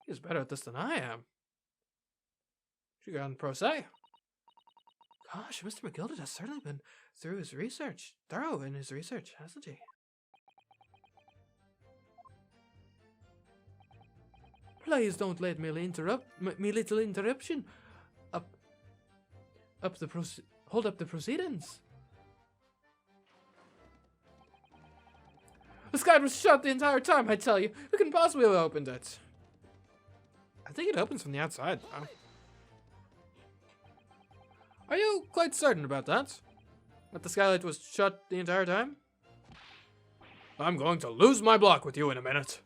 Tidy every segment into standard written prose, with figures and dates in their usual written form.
He's better at this than I am. She got on pro se. Gosh, Mr. McGilded has certainly been thorough in his research, hasn't he? Please don't let me little interruption hold up the proceedings. This guy was shut the entire time, I tell you. Who can possibly have opened it? I think it opens from the outside, though. Are you quite certain about that? That the skylight was shut the entire time? I'm going to lose my block with you in a minute.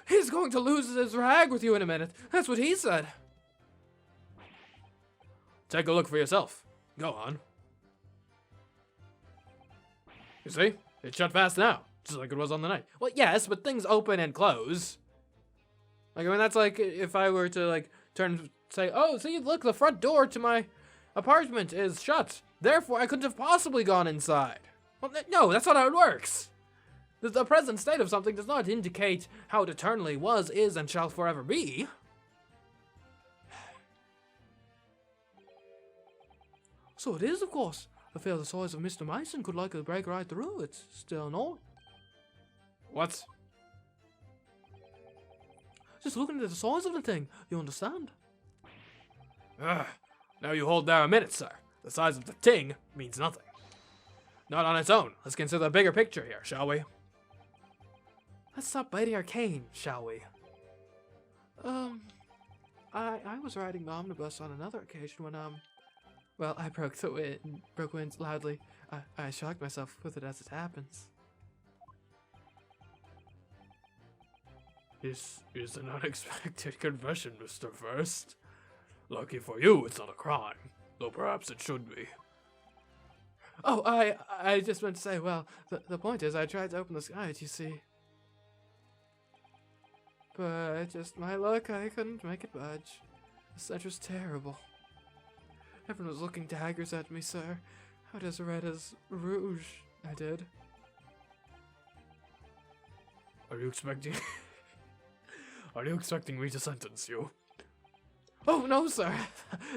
He's going to lose his rag with you in a minute. That's what he said. Take a look for yourself. Go on. You see? It's shut fast now, just like it was on the night. Well, yes, but things open and close. Like, I mean, that's like if I were to, like, say, oh, see, look, the front door to my apartment is shut. Therefore, I couldn't have possibly gone inside. Well, no, that's not how it works. The present state of something does not indicate how it eternally was, is, and shall forever be. So it is, of course. I feel the size of Mr. Mason could likely break right through it. Still no. What? Just looking at the size of the thing, you understand? Now you hold there a minute, sir. The size of the thing means nothing. Not on its own. Let's consider the bigger picture here, shall we? Let's stop biting our cane, shall we? I was riding the omnibus on another occasion when, well, I broke wind loudly. I shocked myself with it as it happens. This is an unexpected confession, Mr. First. Lucky for you, it's not a crime, though perhaps it should be. Oh, I just meant to say, well, the point is I tried to open the sky, you see. But just my luck, I couldn't make it budge. The stench was terrible. Everyone was looking daggers at me, sir. How as red as rouge, I did. Are you expecting... Are you expecting me to sentence you? Oh, no, sir.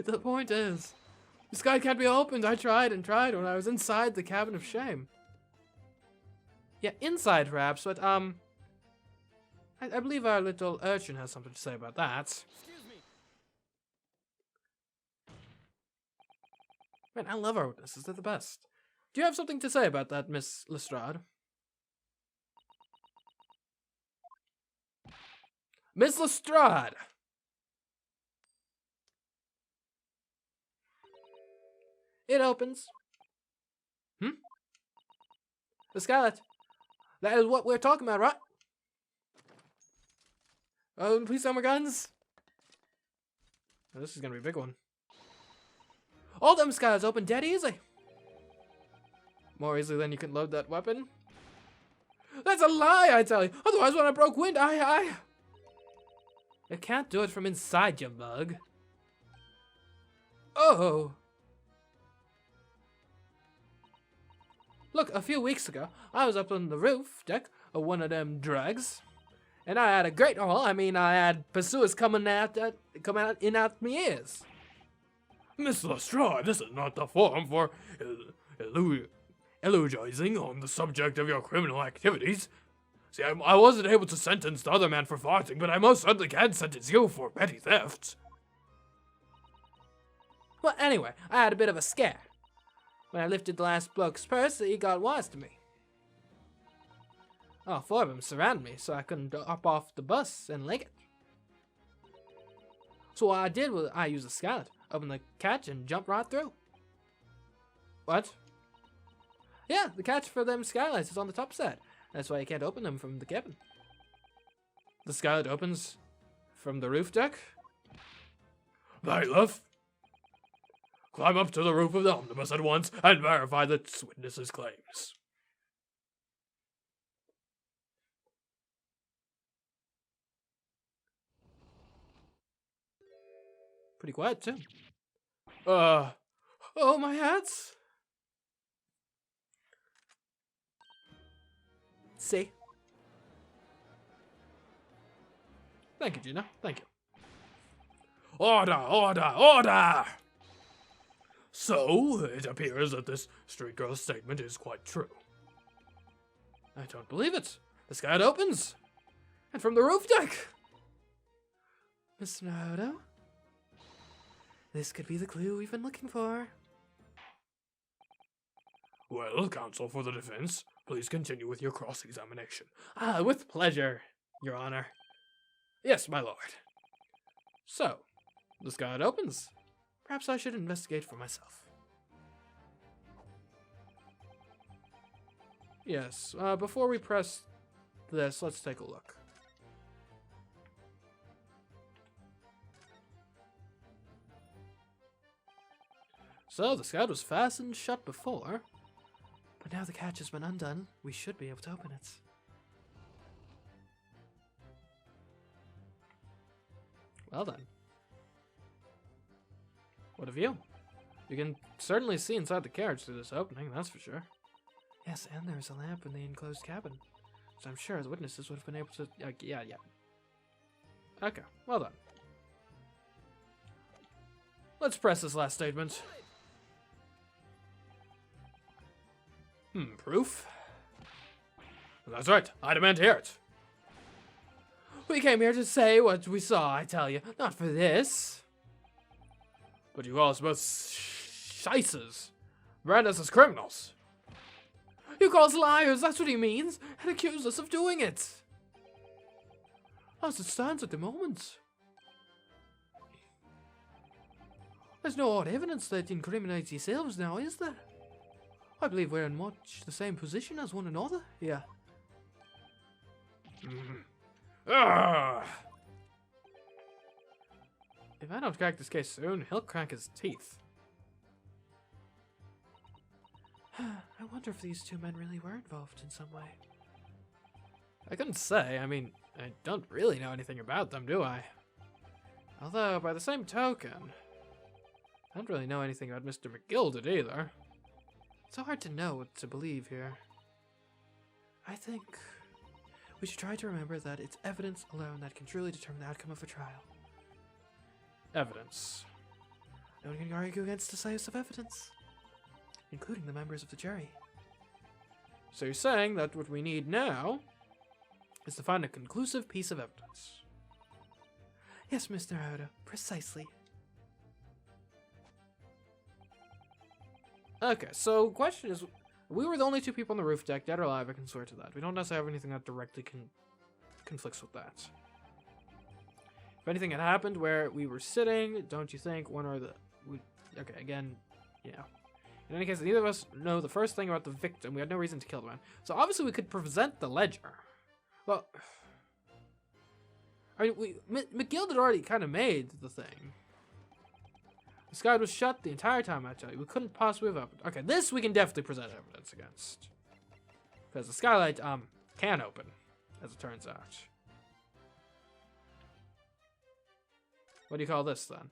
The point is, the sky can't be opened. I tried and tried when I was inside the cabin of shame. Yeah, inside perhaps, but, I believe our little urchin has something to say about that. Excuse me. Man, I love our witnesses. They're the best. Do you have something to say about that, Miss Lestrade? Miss Lestrade! It opens. The skylight. That is what we're talking about, right? Oh, please no more guns. Oh, this is gonna be a big one. All them skylights open dead easy. More easily than you can load that weapon. That's a lie, I tell you. Otherwise, when I broke wind, I can't do it from inside, you mug. Oh. Look, a few weeks ago, I was up on the roof deck of one of them drags, and I had a great haul. I mean, I had pursuers coming out me ears. Miss Lestrade, this is not the forum for eulogizing on the subject of your criminal activities. See, I wasn't able to sentence the other man for farting, but I most certainly can sentence you for petty theft. Well, anyway, I had a bit of a scare. When I lifted the last bloke's purse, he got wise to me. Oh, 4 of them surrounded me, so I couldn't hop off the bus and leg it. So what I did was I used a skylight, opened the catch, and jumped right through. What? Yeah, the catch for them skylights is on the top side. That's why you can't open them from the cabin. The skylight opens from the roof deck. Bailiff, climb up to the roof of the omnibus at once and verify the witness's claims. Pretty quiet, too. Oh, my hats. See? Thank you, Gina. Thank you. Order, order, order! So, it appears that this street girl's statement is quite true. I don't believe it. The sky opens. And from the roof deck. Mr. Naruto, this could be the clue we've been looking for. Well, counsel for the defense, please continue with your cross-examination. With pleasure, Your Honor. Yes, my lord. So, the sky opens. Perhaps I should investigate for myself. Yes, before we press this, let's take a look. So, the sky was fastened shut before, but now the catch has been undone, we should be able to open it. Well then. What a view. You can certainly see inside the carriage through this opening, that's for sure. Yes, and there's a lamp in the enclosed cabin, so I'm sure the witnesses would have been able to... yeah. Okay, well done. Let's press this last statement. Proof? That's right, I demand to hear it. We came here to say what we saw, I tell you, not for this. But you call us both shysters, brand us as criminals. You call us liars, that's what he means, and accuse us of doing it. As it stands at the moment, there's no odd evidence that incriminates yourselves now, is there? I believe we're in much the same position as one another here. If I don't crack this case soon, he'll crack his teeth. I wonder if these two men really were involved in some way. I couldn't say. I mean, I don't really know anything about them, do I? Although, by the same token, I don't really know anything about Mr. McGilded either. It's so hard to know what to believe here. I think we should try to remember that it's evidence alone that can truly determine the outcome of a trial. Evidence. No one can argue against decisive evidence, including the members of the jury. So you're saying that what we need now is to find a conclusive piece of evidence. Yes, Mr. Naruto, precisely. Okay, so question is, we were the only two people on the roof deck, dead or alive. I can swear to that. We don't necessarily have anything that directly conflicts with that. If anything had happened where we were sitting, don't you think one or the... okay, again, yeah. In any case, neither of us know the first thing about the victim. We had no reason to kill the man. So obviously we could present the ledger. Well, I mean, McGill had already kind of made the thing. The sky was shut the entire time, I tell you. We couldn't possibly have opened. Okay, this we can definitely present evidence against. Because the skylight, can open, as it turns out. What do you call this, then?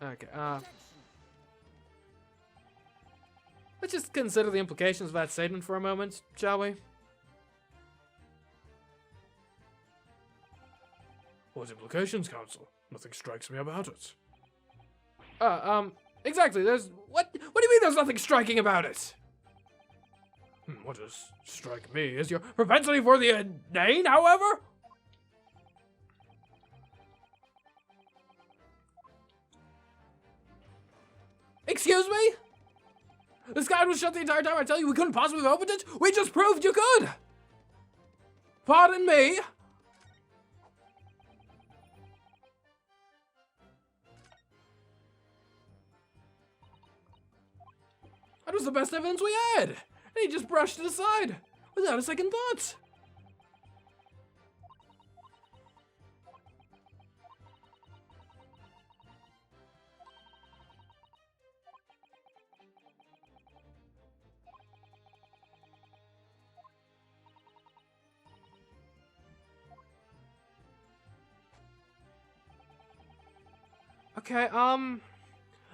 Okay, let's just consider the implications of that statement for a moment, shall we? What implications, counsel? Nothing strikes me about it. Exactly, there's... What do you mean there's nothing striking about it? What does strike me is your propensity for the inane, however? Excuse me? The sky was shut the entire time. I tell you, we couldn't possibly have opened it. We just proved you could. Pardon me? That was the best evidence we had. And he just brushed it aside without a second thought. Okay,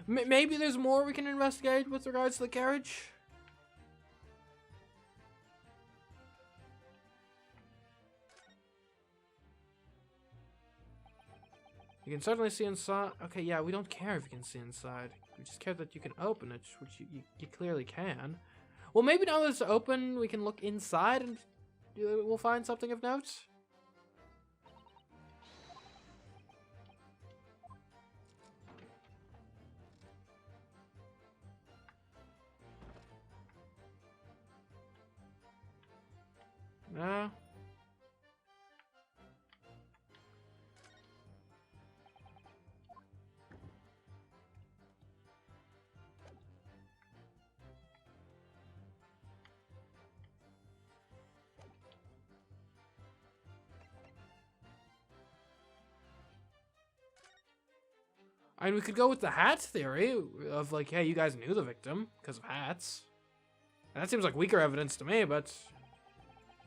maybe there's more we can investigate with regards to the carriage? You can certainly see inside. Okay, yeah, we don't care if you can see inside. We just care that you can open it, which you clearly can. Well, maybe now that it's open, we can look inside and we'll find something of note. No. I mean, we could go with the hat theory of like, hey, you guys knew the victim because of hats. And that seems like weaker evidence to me, but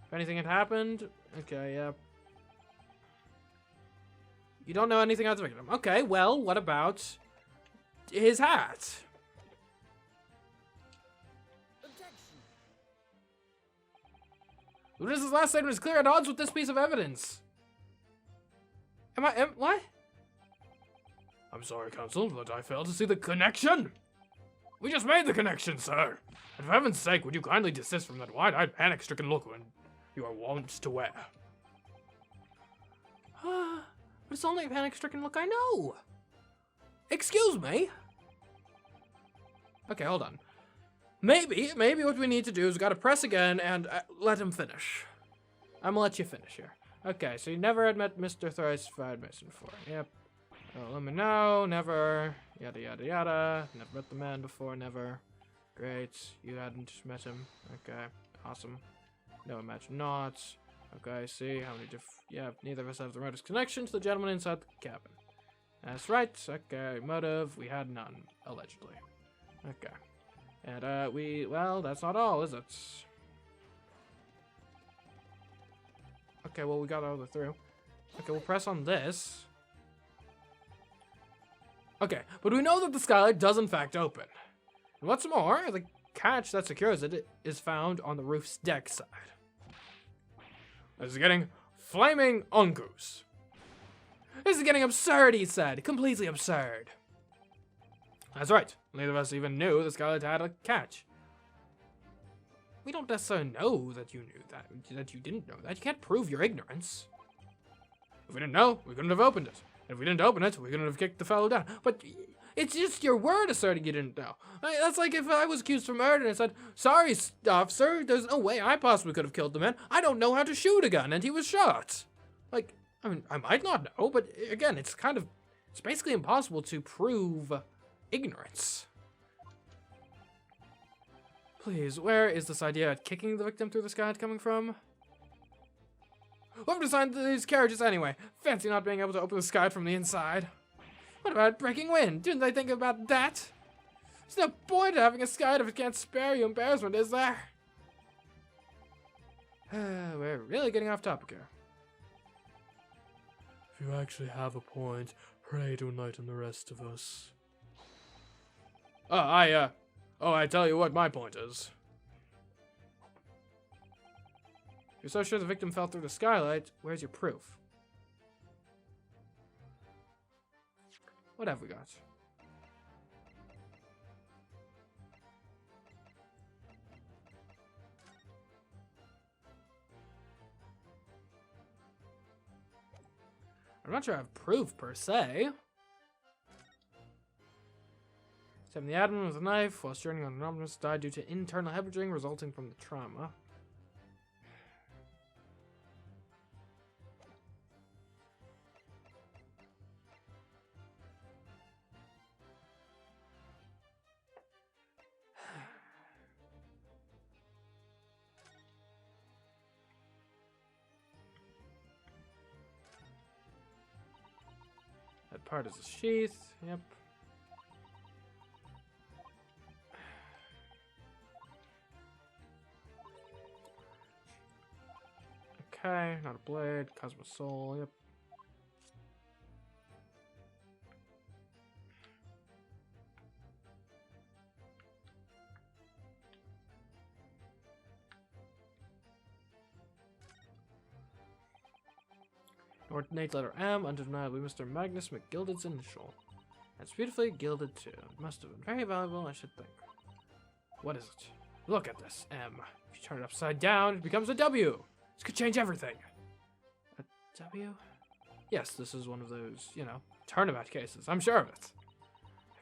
if anything had happened, okay, yeah. You don't know anything about the victim. Okay, well, what about his hat? The witness's last statement is clear at odds with this piece of evidence. What? I'm sorry, counsel, but I failed to see the connection. We just made the connection, sir. And for heaven's sake, would you kindly desist from that wide-eyed, panic-stricken look when you are wont to wear? But it's only a panic-stricken look I know. Excuse me? Okay, hold on. Maybe what we need to do is we gotta press again and let him finish. I'm gonna let you finish here. Okay, so you never had met Mr. Thrice-Fired Mason before. Yep. Let me know. Never. Yada, yada, yada. Never met the man before. Never. Great. You hadn't met him. Okay. Awesome. No, imagine not. Okay, see how many yeah, neither of us have the remotest connection to the gentleman inside the cabin. That's right. Okay, motive. We had none. Allegedly. Okay. And, well, that's not all, is it? Okay, well, we got all the through. Okay, we'll press on this. Okay, but we know that the skylight does in fact open. And what's more, the catch that secures it is found on the roof's deck side. This is getting flaming ungoose. This is getting absurd, he said. Completely absurd. That's right. Neither of us even knew the skylight had a catch. We don't necessarily know that you knew that you didn't know that. You can't prove your ignorance. If we didn't know, we couldn't have opened it. If we didn't open it, we couldn't have kicked the fellow down. But it's just your word asserting you didn't know. That's like if I was accused of murder and I said, sorry, officer, there's no way I possibly could have killed the man. I don't know how to shoot a gun, and he was shot. Like, I mean, I might not know, but again, it's basically impossible to prove ignorance. Please, where is this idea of kicking the victim through the sky coming from? Whoever designed these carriages anyway? Fancy not being able to open the sky from the inside. What about breaking wind? Didn't they think about that? There's no point in having a sky if it can't spare you embarrassment, is there? We're really getting off topic here. If you actually have a point, pray to enlighten the rest of us. I tell you what my point is. You're so sure the victim fell through the skylight, where's your proof? What have we got? I'm not sure I have proof per se. Stabbing the abdomen with a knife while straining on an omnibus died due to internal hemorrhaging resulting from the trauma. That part is a sheath. Yep. Okay, not a blade, Cosmo Soul, yep. ornate letter M, undeniably Mr. Magnus McGilded's initial. It's beautifully gilded too. It must have been very valuable, I should think. What is it? Look at this M. If you turn it upside down, it becomes a W. This could change everything. A W? Yes, this is one of those, you know, turnabout cases. I'm sure of it.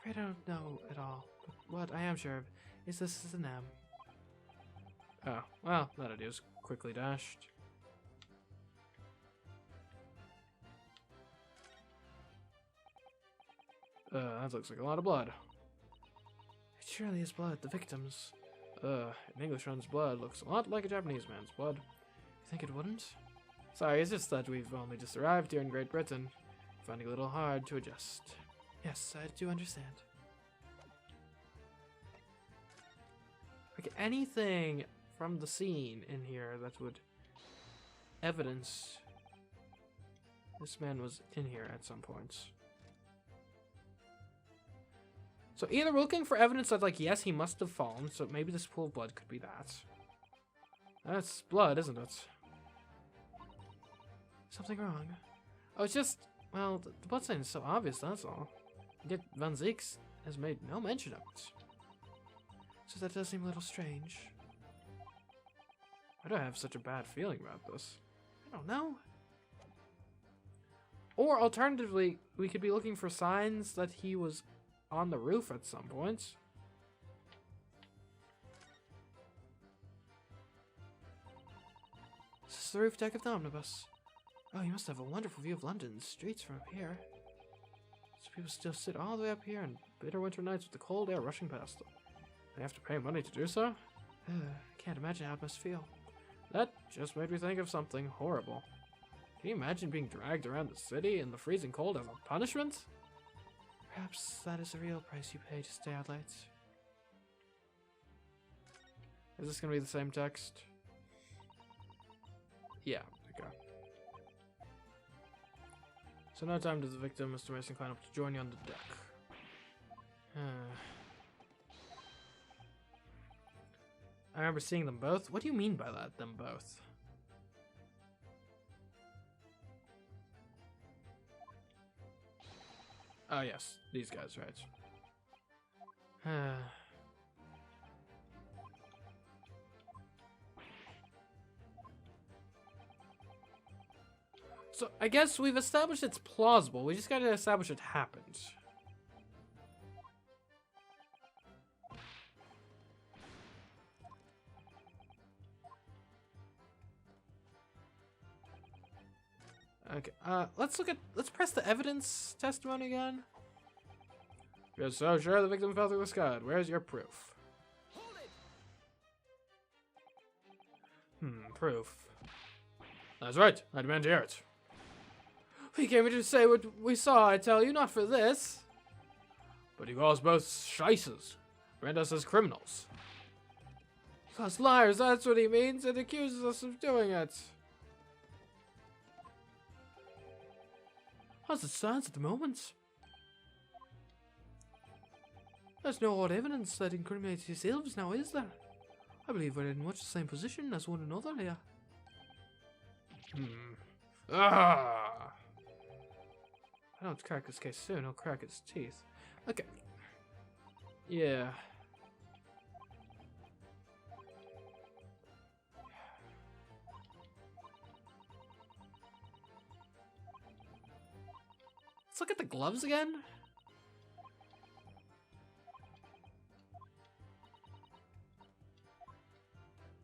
I don't know at all, but what I am sure of is this is an M. Oh, well, that idea is quickly dashed. That looks like a lot of blood. It surely is blood, the victims. An Englishman's blood looks a lot like a Japanese man's blood. You think it wouldn't? Sorry, it's just that we've only just arrived here in Great Britain. Finding it a little hard to adjust. Yes, I do understand. Okay, anything from the scene in here that would evidence this man was in here at some point. So either we're looking for evidence that, like, yes, he must have fallen, so maybe this pool of blood could be that. That's blood, isn't it? Something wrong. Oh, it's just, well, the blood stain is so obvious, that's all. Yet Van Zieks has made no mention of it. So that does seem a little strange. Why do I have such a bad feeling about this? I don't know. Or alternatively, we could be looking for signs that he was on the roof at some point. This is the roof deck of the omnibus. Oh, you must have a wonderful view of London's streets from up here. So people still sit all the way up here on bitter winter nights with the cold air rushing past them. They have to pay money to do so? I can't imagine how it must feel. That just made me think of something horrible. Can you imagine being dragged around the city in the freezing cold as a punishment? Perhaps that is the real price you pay to stay out late. Is this gonna be the same text? Yeah, okay. So no time does the victim, Mr. Mason, climb up to join you on the deck. I remember seeing them both. What do you mean by that, them both? Oh yes, these guys, right. So, I guess we've established it's plausible. We just gotta establish it happened. Okay, let's press the evidence testimony again. You're so sure the victim fell through the sky. Where's your proof? Proof. That's right, I demand to hear it. We came here to say what we saw, I tell you, not for this. But he calls both shysters, brand us as criminals. He calls liars, that's what he means, and accuses us of doing it. How's it stands at the moment? There's no odd evidence that incriminates yourselves now, is there? I believe we're in much the same position as one another here. I don't crack this case soon, he'll crack his teeth. Okay. Yeah. Let's look at the gloves again.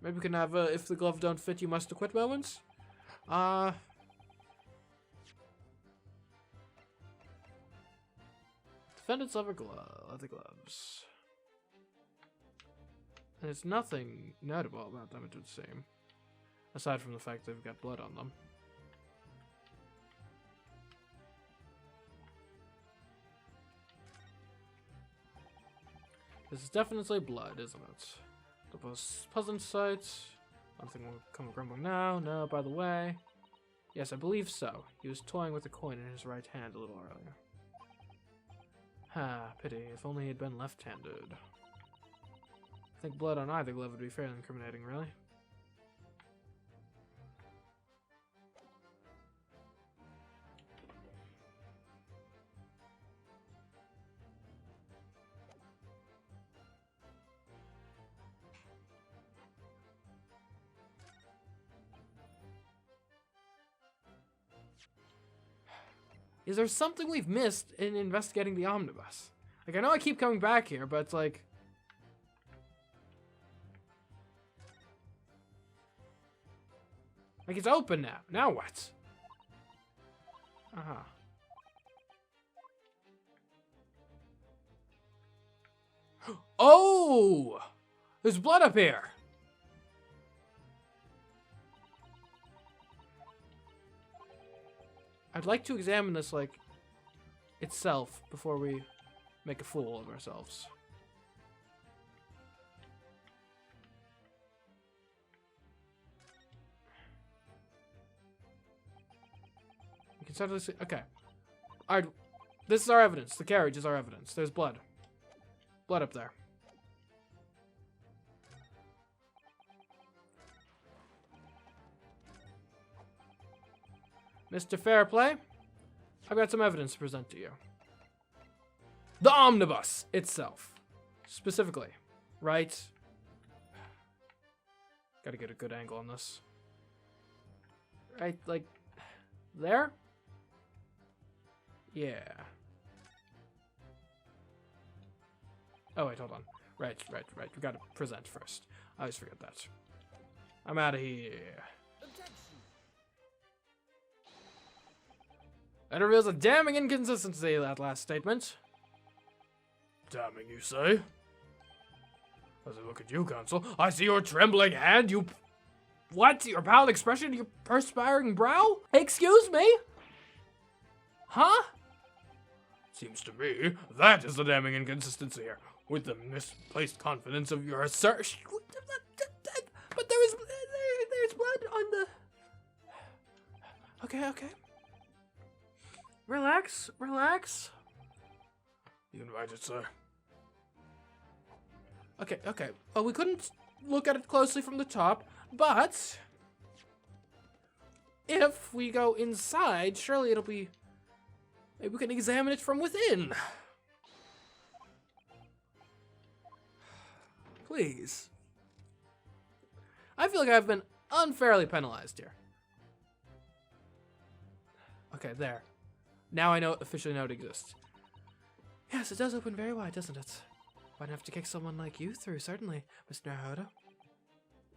Maybe we can have if the glove don't fit, you must acquit moments. Defendants leather gloves. And there's nothing notable about them, it would seem. Aside from the fact they've got blood on them. This is definitely blood, isn't it? The most pleasant sight. Nothing will come grumbling now. No, by the way. Yes, I believe so. He was toying with a coin in his right hand a little earlier. Pity. If only he had been left-handed. I think blood on either glove would be fairly incriminating, really. Is there something we've missed in investigating the omnibus? Like, I know I keep coming back here, but it's like... Like, it's open now. Now what? Uh-huh. Oh! There's blood up here! I'd like to examine this, like, itself before we make a fool of ourselves. We can certainly see. Okay. Alright. This is our evidence. The carriage is our evidence. There's blood. Blood up there. Mr. Fairplay, I've got some evidence to present to you. The omnibus itself. Specifically. Right? Gotta get a good angle on this. Right, like, there? Yeah. Oh, wait, hold on. Right. We gotta present first. I always forget that. I'm out of here. That reveals a damning inconsistency, that last statement. Damning, you say? As I look at you, Counsel, I see your trembling hand, you... What? Your pallid expression, your perspiring brow? Excuse me? Huh? Seems to me, that is the damning inconsistency here. With the misplaced confidence of your assertion... But there's blood on the... Okay. Relax. You invited, sir. Okay. Well, we couldn't look at it closely from the top, but if we go inside, surely it'll be... Maybe we can examine it from within. Please. I feel like I've been unfairly penalized here. Okay, there. Now I officially know it exists. Yes, it does open very wide, doesn't it? Wouldn't have to kick someone like you through, certainly, Mr. Naruto.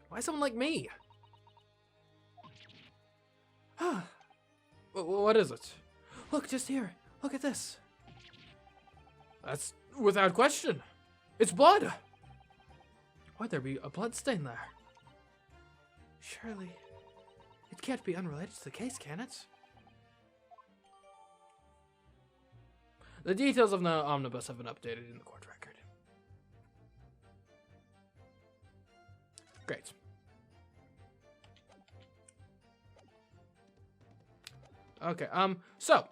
Why someone like me? What is it? Look, just here. Look at this. That's without question. It's blood. Why'd there be a blood stain there? Surely, it can't be unrelated to the case, can it? The details of the omnibus have been updated in the court record. Great. Okay, so,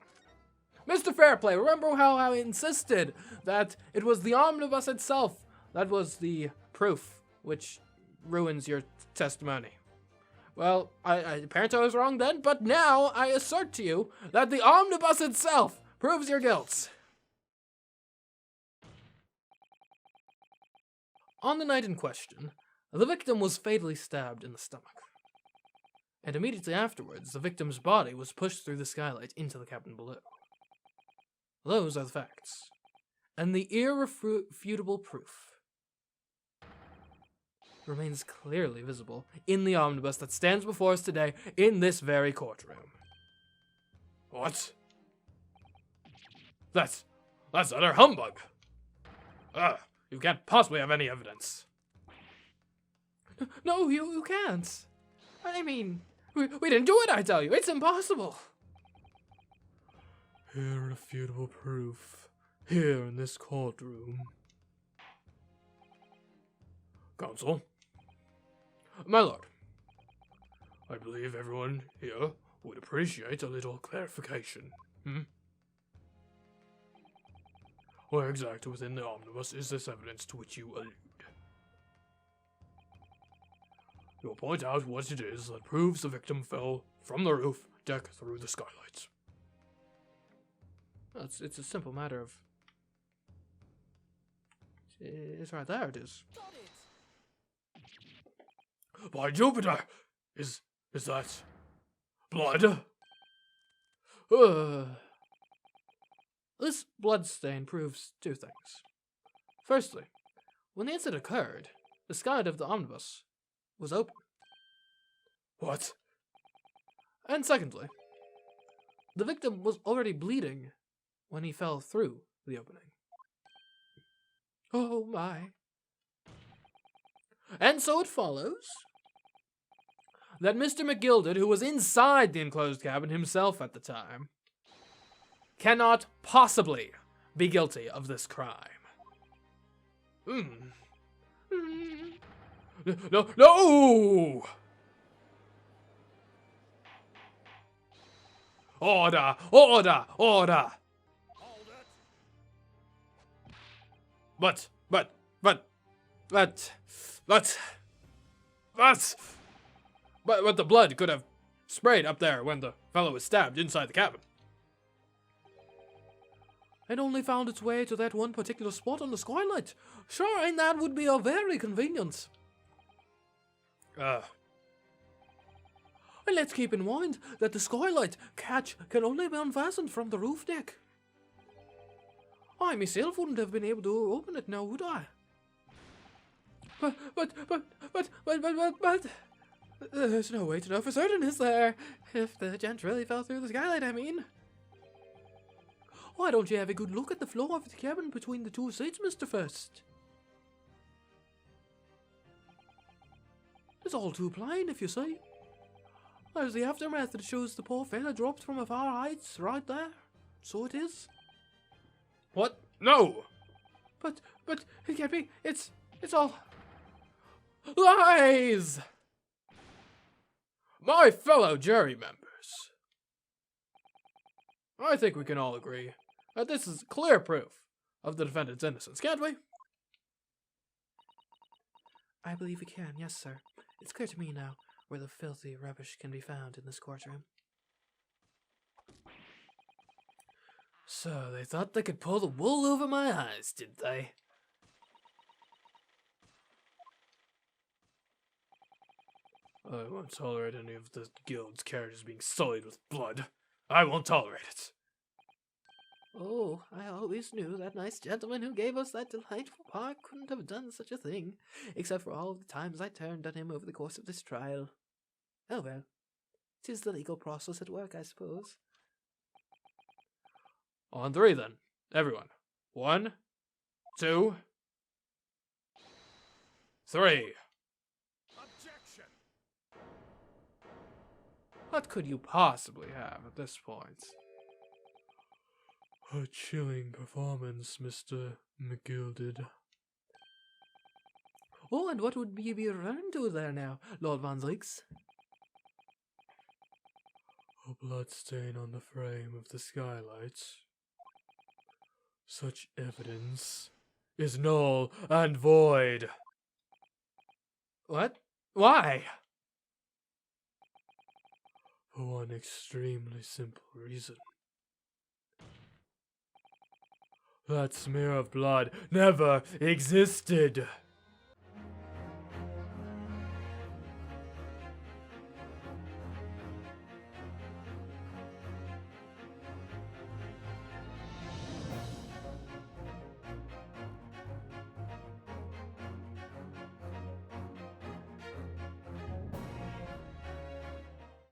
Mr. Fairplay, remember how I insisted that it was the omnibus itself that was the proof which ruins your testimony? Well, apparently I was wrong then, but now I assert to you that the omnibus itself proves your guilt. On the night in question, the victim was fatally stabbed in the stomach. And immediately afterwards, the victim's body was pushed through the skylight into the cabin below. Those are the facts. And the irrefutable proof remains clearly visible in the omnibus that stands before us today in this very courtroom. What? That's utter humbug! You can't possibly have any evidence. No, you can't. I mean, we didn't do it, I tell you. It's impossible. Irrefutable proof. Here in this courtroom. Counsel. My lord. I believe everyone here would appreciate a little clarification. Where exactly within the omnibus is this evidence to which you allude? You'll point out what it is that proves the victim fell from the roof deck through the skylight. It's a simple matter of... It's right there, it is. By Jupiter! Is that... blood? This bloodstain proves two things. Firstly, when the incident occurred, the skylight of the omnibus was open. What? And secondly, the victim was already bleeding when he fell through the opening. Oh my. And so it follows that Mr. McGilded, who was inside the enclosed cabin himself at the time, cannot possibly be guilty of this crime. No, no! Order, order, order! Hold it. But the blood could have sprayed up there when the fellow was stabbed inside the cabin. It only found its way to that one particular spot on the skylight. Sure, and that would be a very convenient. And let's keep in mind that the skylight catch can only be unfastened from the roof deck. I myself wouldn't have been able to open it now, would I? But, there's no way to know for certain, is there? If the gent really fell through the skylight, I mean. Why don't you have a good look at the floor of the cabin between the two seats, Mr. First? It's all too plain, if you see. There's the aftermath that shows the poor fella dropped from a far heights right there. So it is. What? No! But, it can't be. It's all lies! My fellow jury members, I think we can all agree that this is clear proof of the defendant's innocence, can't we? I believe we can, yes, sir. It's clear to me now where the filthy rubbish can be found in this courtroom. So they thought they could pull the wool over my eyes, did they? I won't tolerate any of the guild's carriages being sullied with blood. I won't tolerate it. Oh, I always knew that nice gentleman who gave us that delightful park couldn't have done such a thing, except for all the times I turned on him over the course of this trial. Oh well, 'tis the legal process at work, I suppose. On three, then. Everyone. 1, 2, 3. Objection. What could you possibly have at this point? A chilling performance, Mr. McGilded. Oh, and what would you be referring to there now, Lord Van Zix? A bloodstain on the frame of the skylight. Such evidence is null and void. What? Why? For one extremely simple reason. That smear of blood never existed.